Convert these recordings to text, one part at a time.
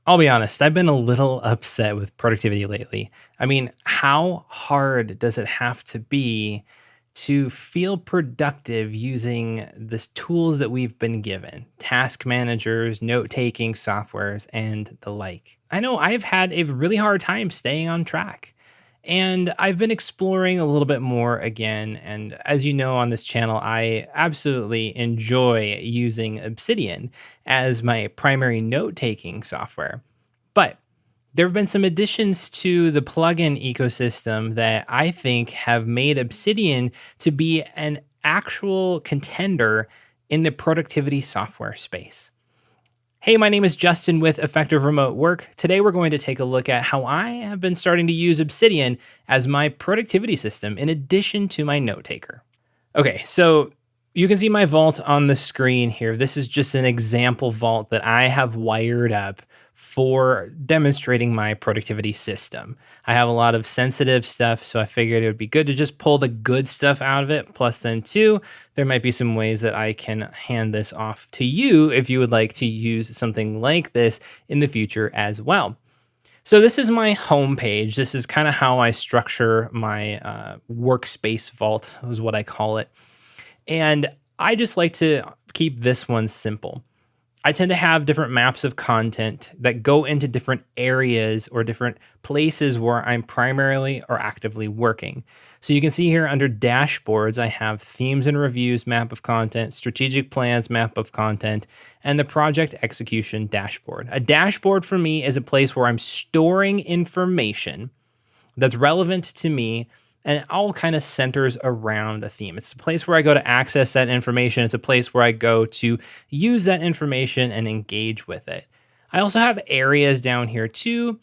I'll be honest, I've been a little upset with productivity lately. I mean, how hard does it have to be to feel productive using the tools that we've been given? Task managers, note taking softwares, and the like. I know I've had a really hard time staying on track. And I've been exploring a little bit more again. And as you know on this channel, I absolutely enjoy using Obsidian as my primary note taking software. But there have been some additions to the plugin ecosystem that I think have made Obsidian to be an actual contender in the productivity software space. Hey, my name is Justin with Effective Remote Work. Today we're going to take a look at how I have been starting to use Obsidian as my productivity system in addition to my note taker. Okay, so you can see my vault on the screen here. This is just an example vault that I have wired up for demonstrating my productivity system. I have a lot of sensitive stuff, so I figured it would be good to just pull the good stuff out of it. Plus then too, there might be some ways that I can hand this off to you if you would like to use something like this in the future as well. So this is my home page. This is kind of how I structure my workspace vault, is what I call it. And I just like to keep this one simple. I tend to have different maps of content that go into different areas or different places where I'm primarily or actively working. So you can see here under dashboards, I have themes and reviews map of content, strategic plans map of content, and the project execution dashboard. A dashboard for me is a place where I'm storing information that's relevant to me, and it all kind of centers around a theme. It's a place where I go to access that information. It's a place where I go to use that information and engage with it. I also have areas down here too,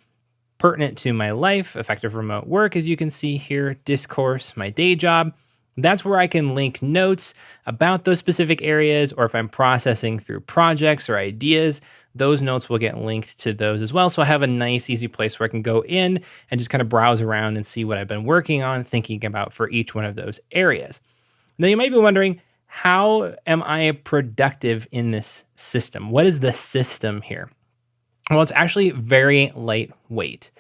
pertinent to my life, effective remote work, as you can see here, discourse, my day job. That's where I can link notes about those specific areas, or if I'm processing through projects or ideas, those notes will get linked to those as well. So I have a nice, easy place where I can go in and just kind of browse around and see what I've been working on, thinking about for each one of those areas. Now you might be wondering, how am I productive in this system? What is the system here? Well, it's actually very lightweight.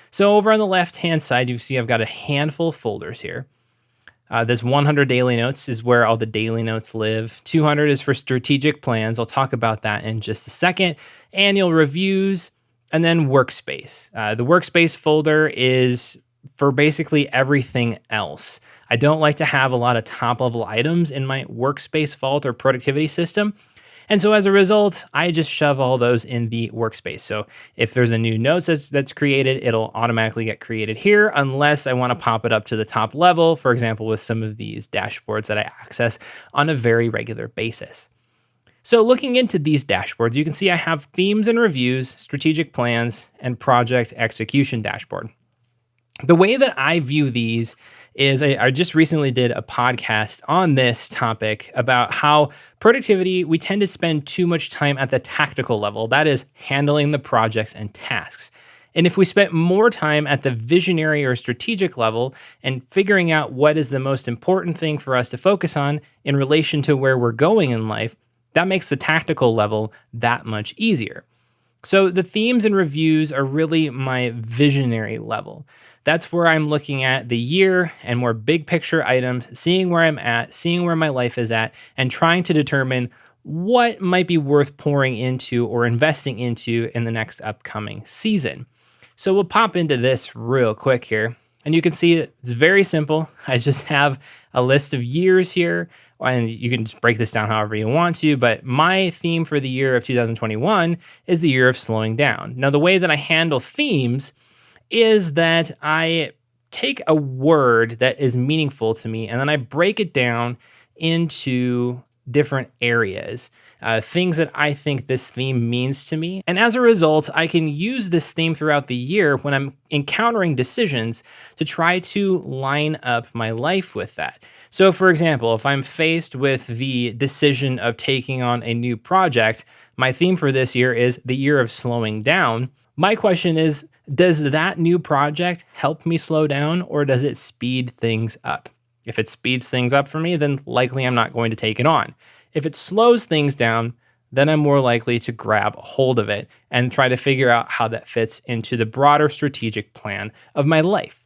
So over on the left-hand side, you see I've got a handful of folders here. This 100 daily notes is where all the daily notes live. 200 is for strategic plans. I'll talk about that in just a second. Annual reviews, and then workspace. The workspace folder is for basically everything else. I don't like to have a lot of top level items in my workspace vault or productivity system. And so as a result, I just shove all those in the workspace. So if there's a new note that's created, it'll automatically get created here unless I want to pop it up to the top level, for example, with some of these dashboards that I access on a very regular basis. So looking into these dashboards, you can see I have themes and reviews, strategic plans, and project execution dashboard. The way that I view these is I just recently did a podcast on this topic about how productivity, we tend to spend too much time at the tactical level, that is handling the projects and tasks. And if we spent more time at the visionary or strategic level and figuring out what is the most important thing for us to focus on in relation to where we're going in life, that makes the tactical level that much easier. So the themes and reviews are really my visionary level. That's where I'm looking at the year and more big picture items, seeing where I'm at, seeing where my life is at, and trying to determine what might be worth pouring into or investing into in the next upcoming season. So we'll pop into this real quick here. And you can see it's very simple. I just have a list of years here, and you can just break this down however you want to, but my theme for the year of 2021 is the year of slowing down. Now, the way that I handle themes is that I take a word that is meaningful to me, and then I break it down into different areas, things that I think this theme means to me. And as a result, I can use this theme throughout the year when I'm encountering decisions to try to line up my life with that. So for example, if I'm faced with the decision of taking on a new project, my theme for this year is the year of slowing down. My question is, does that new project help me slow down, or does it speed things up? If it speeds things up for me, then likely I'm not going to take it on. If it slows things down, then I'm more likely to grab a hold of it and try to figure out how that fits into the broader strategic plan of my life.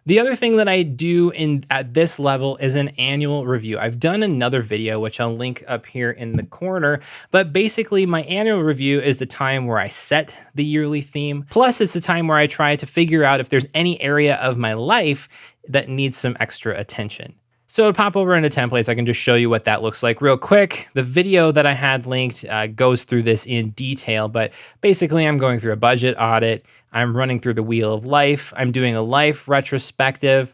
The other thing that I do at this level is an annual review. I've done another video, which I'll link up here in the corner, but basically my annual review is the time where I set the yearly theme. Plus it's the time where I try to figure out if there's any area of my life that needs some extra attention. So to pop over into templates, I can just show you what that looks like real quick. The video that I had linked goes through this in detail, but basically I'm going through a budget audit. I'm running through the wheel of life. I'm doing a life retrospective.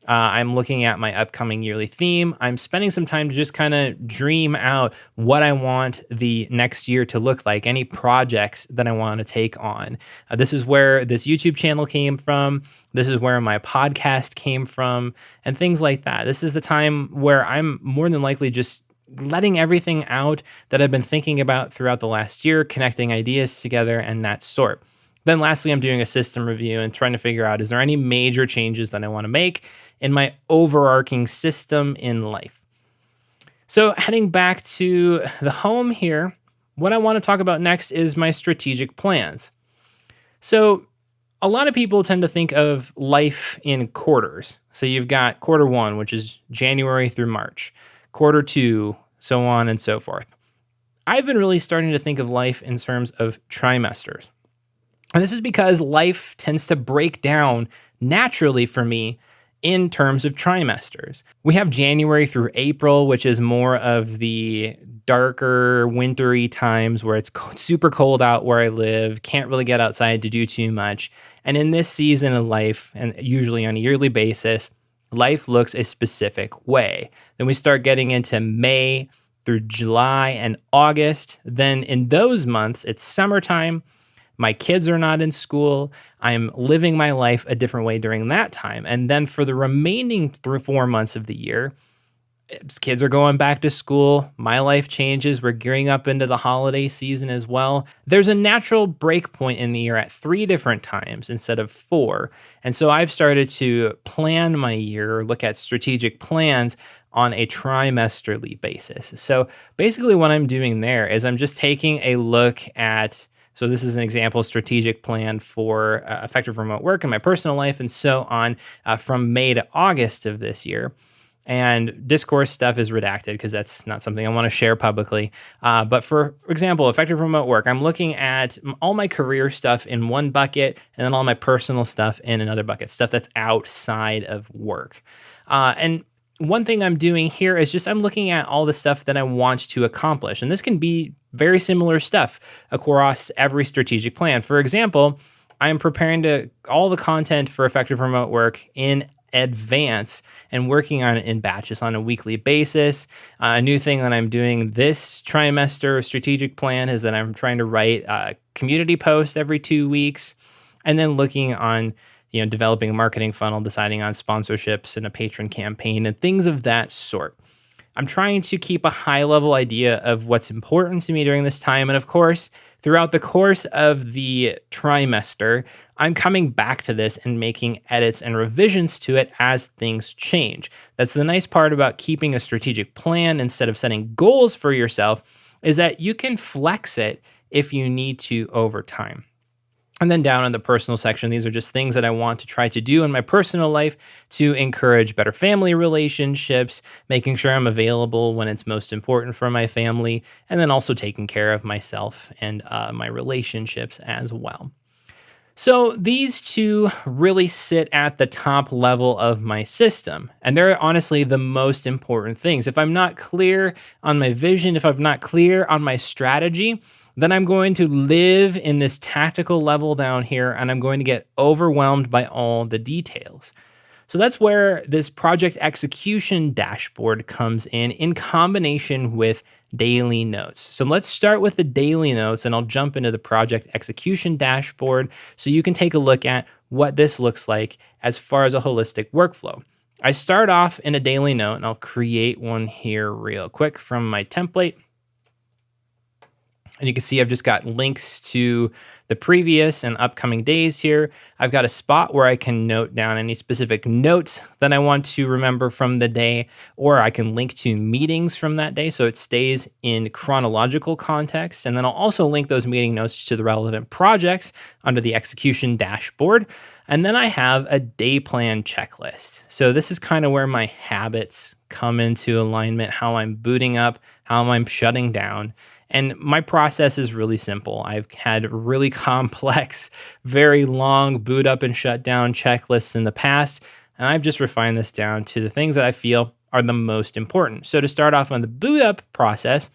I'm looking at my upcoming yearly theme. I'm spending some time to just kind of dream out what I want the next year to look like, any projects that I want to take on. This is where this YouTube channel came from. This is where my podcast came from, and things like that. This is the time where I'm more than likely just letting everything out that I've been thinking about throughout the last year, connecting ideas together and that sort. Then lastly, I'm doing a system review and trying to figure out, is there any major changes that I want to make in my overarching system in life? So heading back to the home here, what I want to talk about next is my strategic plans. So a lot of people tend to think of life in quarters. So you've got quarter one, which is January through March, quarter two, so on and so forth. I've been really starting to think of life in terms of trimesters. And this is because life tends to break down naturally for me in terms of trimesters. We have January through April, which is more of the darker, wintry times where it's super cold out where I live, can't really get outside to do too much. And in this season of life, and usually on a yearly basis, life looks a specific way. Then we start getting into May through July and August. Then in those months, it's summertime. My kids are not in school. I'm living my life a different way during that time. And then for the remaining 4 months of the year, kids are going back to school. My life changes. We're gearing up into the holiday season as well. There's a natural break point in the year at 3 different times instead of 4. And so I've started to plan my year, look at strategic plans on a trimesterly basis. So basically what I'm doing there is I'm just taking a look at, so this is an example strategic plan for effective remote work in my personal life and so on from May to August of this year. And discourse stuff is redacted because that's not something I want to share publicly. But for example, effective remote work, I'm looking at all my career stuff in one bucket and then all my personal stuff in another bucket, stuff that's outside of work. And one thing I'm doing here is just I'm looking at all the stuff that I want to accomplish. And this can be very similar stuff across every strategic plan. For example, I'm preparing all the content for effective remote work in advance and working on it in batches on a weekly basis. A new thing that I'm doing this trimester strategic plan is that I'm trying to write a community post every 2 weeks and then looking on developing a marketing funnel, deciding on sponsorships and a patron campaign and things of that sort. I'm trying to keep a high level idea of what's important to me during this time. And of course, throughout the course of the trimester, I'm coming back to this and making edits and revisions to it as things change. That's the nice part about keeping a strategic plan instead of setting goals for yourself, is that you can flex it if you need to over time. And then down in the personal section, these are just things that I want to try to do in my personal life to encourage better family relationships, making sure I'm available when it's most important for my family, and then also taking care of myself and my relationships as well. So these two really sit at the top level of my system, and they're honestly the most important things. If I'm not clear on my vision, if I'm not clear on my strategy, then I'm going to live in this tactical level down here, and I'm going to get overwhelmed by all the details. So that's where this project execution dashboard comes in combination with daily notes. So let's start with the daily notes, and I'll jump into the project execution dashboard so you can take a look at what this looks like as far as a holistic workflow. I start off in a daily note, and I'll create one here real quick from my template. And you can see I've just got links to the previous and upcoming days here. I've got a spot where I can note down any specific notes that I want to remember from the day, or I can link to meetings from that day so it stays in chronological context. And then I'll also link those meeting notes to the relevant projects under the execution dashboard. And then I have a day plan checklist. So this is kind of where my habits come into alignment, how I'm booting up, how I'm shutting down. And my process is really simple. I've had really complex, very long boot up and shut down checklists in the past, and I've just refined this down to the things that I feel are the most important. So to start off on the boot up process,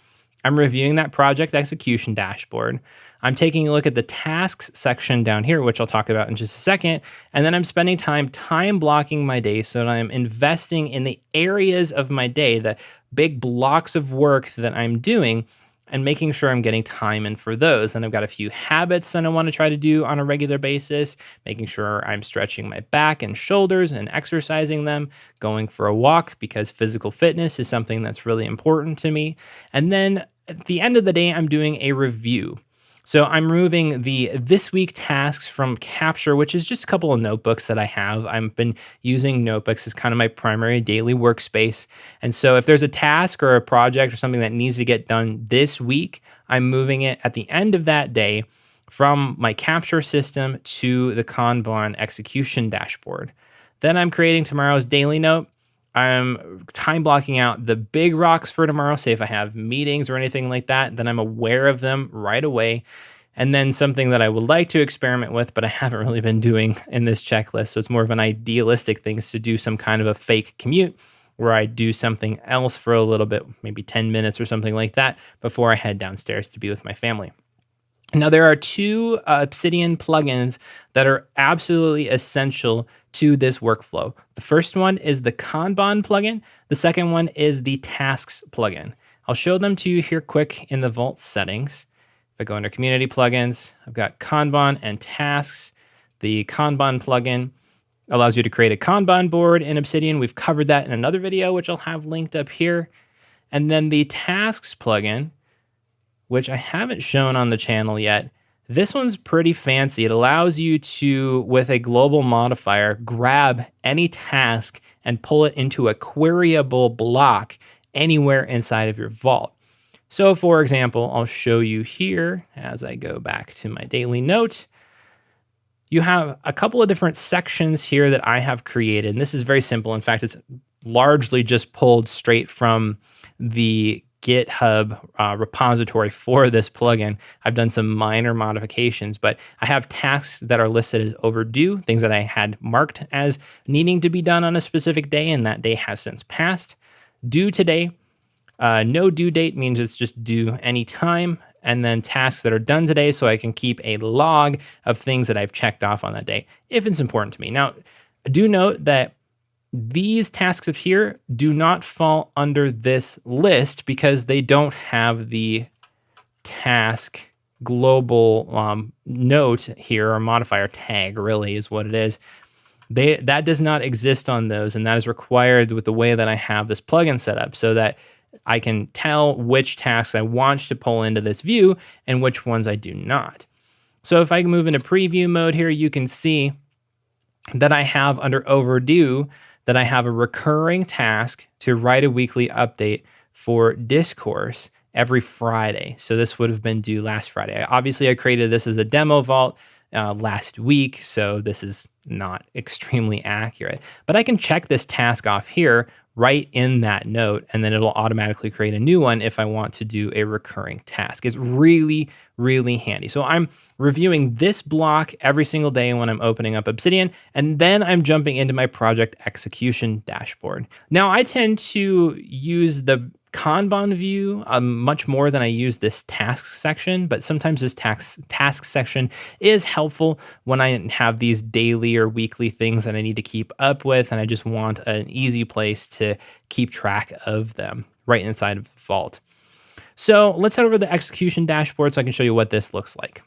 I'm reviewing that project execution dashboard. I'm taking a look at the tasks section down here, which I'll talk about in just a second. And then I'm spending time blocking my day so that I'm investing in the areas of my day, the big blocks of work that I'm doing, and making sure I'm getting time in for those. And I've got a few habits that I want to try to do on a regular basis, making sure I'm stretching my back and shoulders and exercising them, going for a walk because physical fitness is something that's really important to me. And then at the end of the day, I'm doing a review. So I'm removing the this week tasks from Capture, which is just a couple of notebooks that I have. I've been using notebooks as kind of my primary daily workspace. And so if there's a task or a project or something that needs to get done this week, I'm moving it at the end of that day from my Capture system to the Kanban execution dashboard. Then I'm creating tomorrow's daily note. I'm time blocking out the big rocks for tomorrow. Say if I have meetings or anything like that, then I'm aware of them right away. And then something that I would like to experiment with, but I haven't really been doing in this checklist. So it's more of an idealistic thing, is to do some kind of a fake commute where I do something else for a little bit, maybe 10 minutes or something like that, before I head downstairs to be with my family. Now, there are two Obsidian plugins that are absolutely essential to this workflow. The first one is the Kanban plugin. The second one is the Tasks plugin. I'll show them to you here quick in the Vault settings. If I go under Community Plugins, I've got Kanban and Tasks. The Kanban plugin allows you to create a Kanban board in Obsidian. We've covered that in another video, which I'll have linked up here. And then the Tasks plugin, which I haven't shown on the channel yet. This one's pretty fancy. It allows you to, with a global modifier, grab any task and pull it into a queryable block anywhere inside of your Vault. So for example, I'll show you here as I go back to my daily note. You have a couple of different sections here that I have created. And this is very simple. In fact, it's largely just pulled straight from the GitHub repository for this plugin. I've done some minor modifications, but I have tasks that are listed as overdue, things that I had marked as needing to be done on a specific day, and that day has since passed. Due today, no due date means it's just due anytime, and then tasks that are done today, so I can keep a log of things that I've checked off on that day, if it's important to me. Now, do note that these tasks up here do not fall under this list because they don't have the task global note here, or modifier tag really is what it is. That does not exist on those, and that is required with the way that I have this plugin set up so that I can tell which tasks I want to pull into this view and which ones I do not. So if I move into preview mode here, you can see that I have under overdue that I have a recurring task to write a weekly update for Discourse every Friday. So this would have been due last Friday. Obviously, I created this as a demo vault last week, so this is not extremely accurate. But I can check this task off here right in that note, and then it'll automatically create a new one if I want to do a recurring task. It's really, really handy. So I'm reviewing this block every single day when I'm opening up Obsidian, and then I'm jumping into my project execution dashboard. Now, I tend to use the Kanban view much more than I use this tasks section, but sometimes this task section is helpful when I have these daily or weekly things that I need to keep up with, and I just want an easy place to keep track of them right inside of the Vault. So let's head over to the execution dashboard so I can show you what this looks like.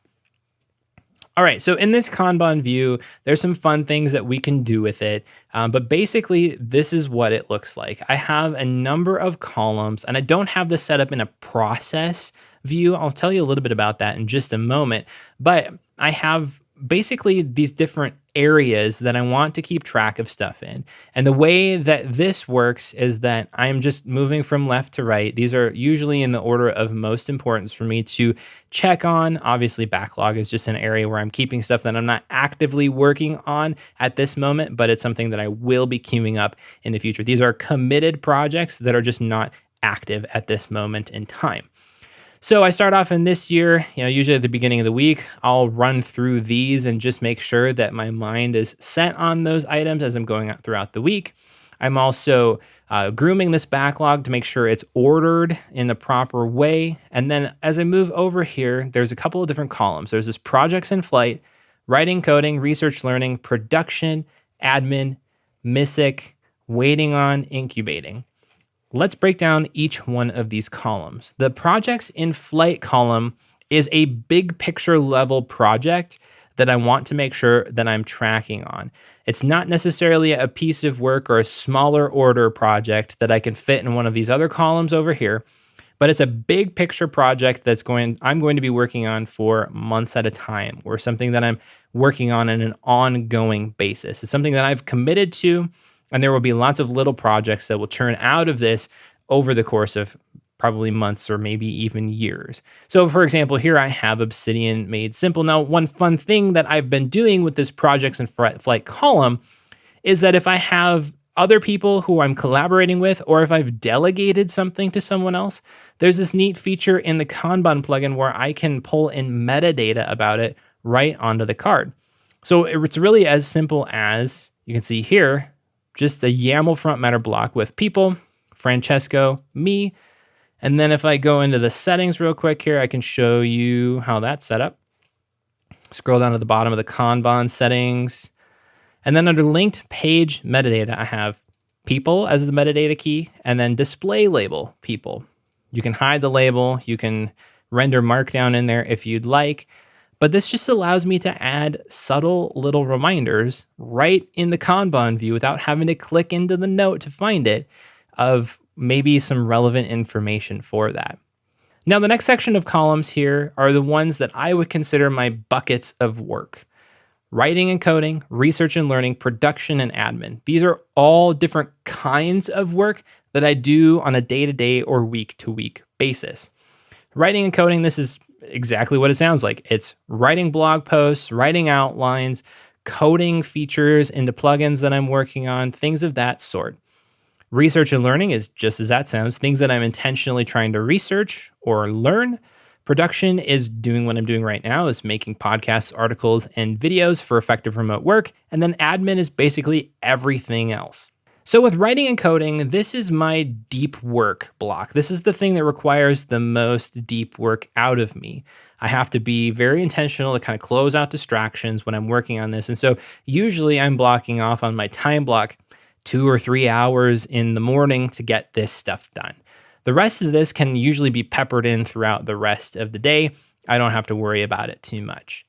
All right, so in this Kanban view, there's some fun things that we can do with it. But basically, this is what it looks like. I have a number of columns, and I don't have this set up in a process view. I'll tell you a little bit about that in just a moment. But I have basically these different areas that I want to keep track of stuff in. And the way that this works is that I'm just moving from left to right. These are usually in the order of most importance for me to check on. Obviously, backlog is just an area where I'm keeping stuff that I'm not actively working on at this moment, but it's something that I will be queuing up in the future. These are committed projects that are just not active at this moment in time. So I start off in this year, usually at the beginning of the week, I'll run through these and just make sure that my mind is set on those items as I'm going out throughout the week. I'm also grooming this backlog to make sure it's ordered in the proper way. And then as I move over here, there's a couple of different columns. There's this projects in flight, writing, coding, research, learning, production, admin, Misc, waiting on, incubating. Let's break down each one of these columns. The projects in flight column is a big picture level project that I want to make sure that I'm tracking on. It's not necessarily a piece of work or a smaller order project that I can fit in one of these other columns over here, but it's a big picture project I'm going to be working on for months at a time, or something that I'm working on an ongoing basis. It's something that I've committed to, and there will be lots of little projects that will churn out of this over the course of probably months or maybe even years. So for example, here I have Obsidian made simple. Now, one fun thing that I've been doing with this projects and flight column is that if I have other people who I'm collaborating with, or if I've delegated something to someone else, there's this neat feature in the Kanban plugin where I can pull in metadata about it right onto the card. So it's really as simple as, you can see here, just a YAML front matter block with people, Francesco, me. And then if I go into the settings real quick here, I can show you how that's set up. Scroll down to the bottom of the Kanban settings. And then under linked page metadata, I have people as the metadata key, and then display label people. You can hide the label. You can render markdown in there if you'd like. But this just allows me to add subtle little reminders right in the Kanban view without having to click into the note to find it, of maybe some relevant information for that. Now, the next section of columns here are the ones that I would consider my buckets of work. Writing and coding, research and learning, production and admin. These are all different kinds of work that I do on a day-to-day or week-to-week basis. Writing and coding, this is exactly what it sounds like. It's writing blog posts, writing outlines, coding features into plugins that I'm working on, things of that sort. Research and learning is just as that sounds, things that I'm intentionally trying to research or learn. Production is doing what I'm doing right now, is making podcasts, articles, and videos for effective remote work. And then admin is basically everything else. So with writing and coding, this is my deep work block. This is the thing that requires the most deep work out of me. I have to be very intentional to kind of close out distractions when I'm working on this. And so usually I'm blocking off on my time block 2 or 3 hours in the morning to get this stuff done. The rest of this can usually be peppered in throughout the rest of the day. I don't have to worry about it too much.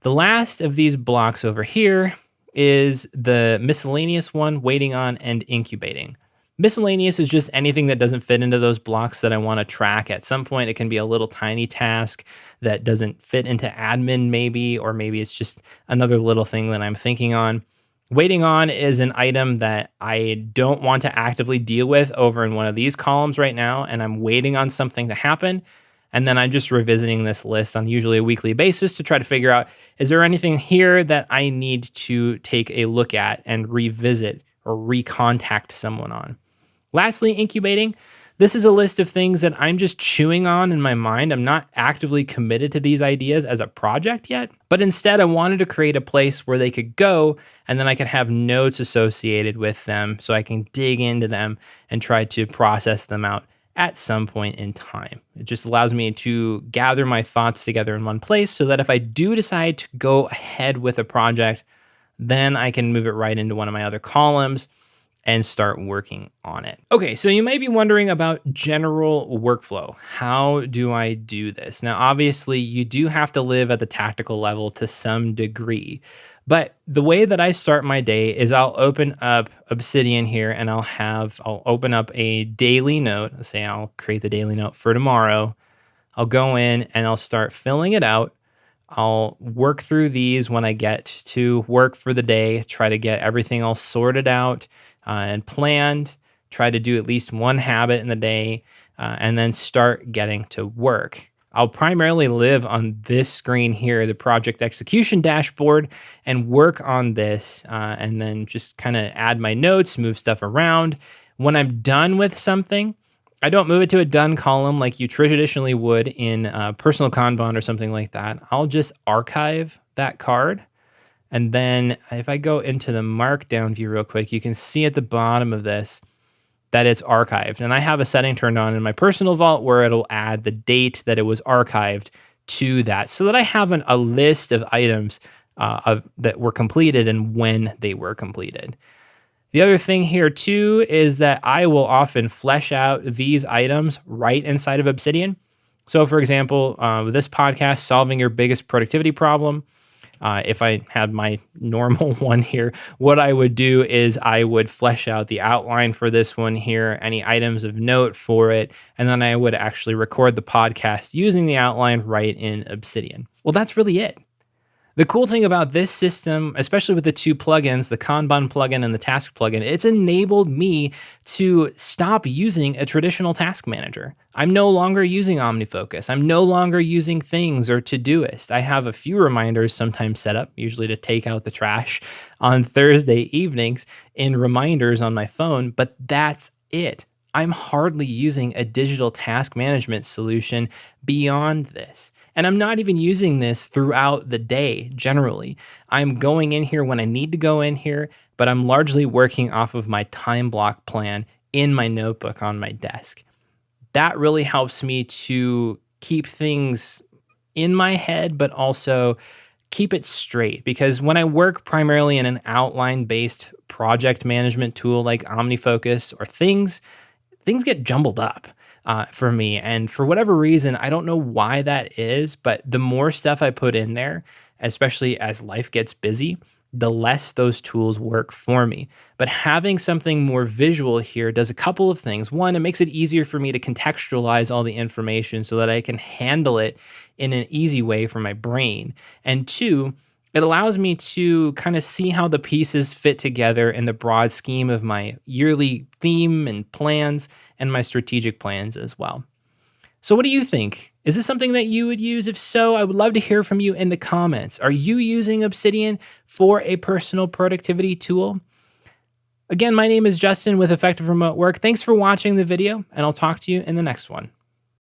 The last of these blocks over here is the miscellaneous one, waiting on and incubating. Miscellaneous is just anything that doesn't fit into those blocks that I want to track. At some point, it can be a little tiny task that doesn't fit into admin maybe, or maybe it's just another little thing that I'm thinking on. Waiting on is an item that I don't want to actively deal with over in one of these columns right now, and I'm waiting on something to happen. And then I'm just revisiting this list on usually a weekly basis to try to figure out, is there anything here that I need to take a look at and revisit or recontact someone on? Lastly, incubating. This is a list of things that I'm just chewing on in my mind. I'm not actively committed to these ideas as a project yet, but instead I wanted to create a place where they could go, and then I could have notes associated with them so I can dig into them and try to process them out at some point in time. It just allows me to gather my thoughts together in one place so that if I do decide to go ahead with a project, then I can move it right into one of my other columns and start working on it. Okay, so you might be wondering about general workflow. How do I do this? Now, obviously, you do have to live at the tactical level to some degree, but the way that I start my day is I'll open up Obsidian here and I'll open up a daily note. Let's say I'll create the daily note for tomorrow. I'll go in and I'll start filling it out. I'll work through these when I get to work for the day, try to get everything all sorted out and planned, try to do at least one habit in the day, and then start getting to work. I'll primarily live on this screen here, the project execution dashboard, and work on this, and then just kind of add my notes, move stuff around. When I'm done with something, I don't move it to a done column like you traditionally would in personal Kanban or something like that. I'll just archive that card. And then if I go into the markdown view real quick, you can see at the bottom of this that it's archived. And I have a setting turned on in my personal vault where it'll add the date that it was archived to that so that I have a list of items that were completed and when they were completed. The other thing here too is that I will often flesh out these items right inside of Obsidian. So for example, with this podcast, solving your biggest productivity problem, if I had my normal one here, what I would do is I would flesh out the outline for this one here, any items of note for it, and then I would actually record the podcast using the outline right in Obsidian. Well, that's really it. The cool thing about this system, especially with the two plugins, the Kanban plugin and the task plugin, it's enabled me to stop using a traditional task manager. I'm no longer using OmniFocus. I'm no longer using Things or Todoist. I have a few reminders sometimes set up, usually to take out the trash on Thursday evenings in reminders on my phone, but that's it. I'm hardly using a digital task management solution beyond this. And I'm not even using this throughout the day generally. I'm going in here when I need to go in here, but I'm largely working off of my time block plan in my notebook on my desk. That really helps me to keep things in my head, but also keep it straight. Because when I work primarily in an outline-based project management tool like OmniFocus or things get jumbled up for me. And for whatever reason, I don't know why that is, but the more stuff I put in there, especially as life gets busy, the less those tools work for me. But having something more visual here does a couple of things. One, it makes it easier for me to contextualize all the information so that I can handle it in an easy way for my brain. And two, it allows me to kind of see how the pieces fit together in the broad scheme of my yearly theme and plans and my strategic plans as well. So what do you think? Is this something that you would use? If so, I would love to hear from you in the comments. Are you using Obsidian for a personal productivity tool? Again, my name is Justin with Effective Remote Work. Thanks for watching the video, and I'll talk to you in the next one.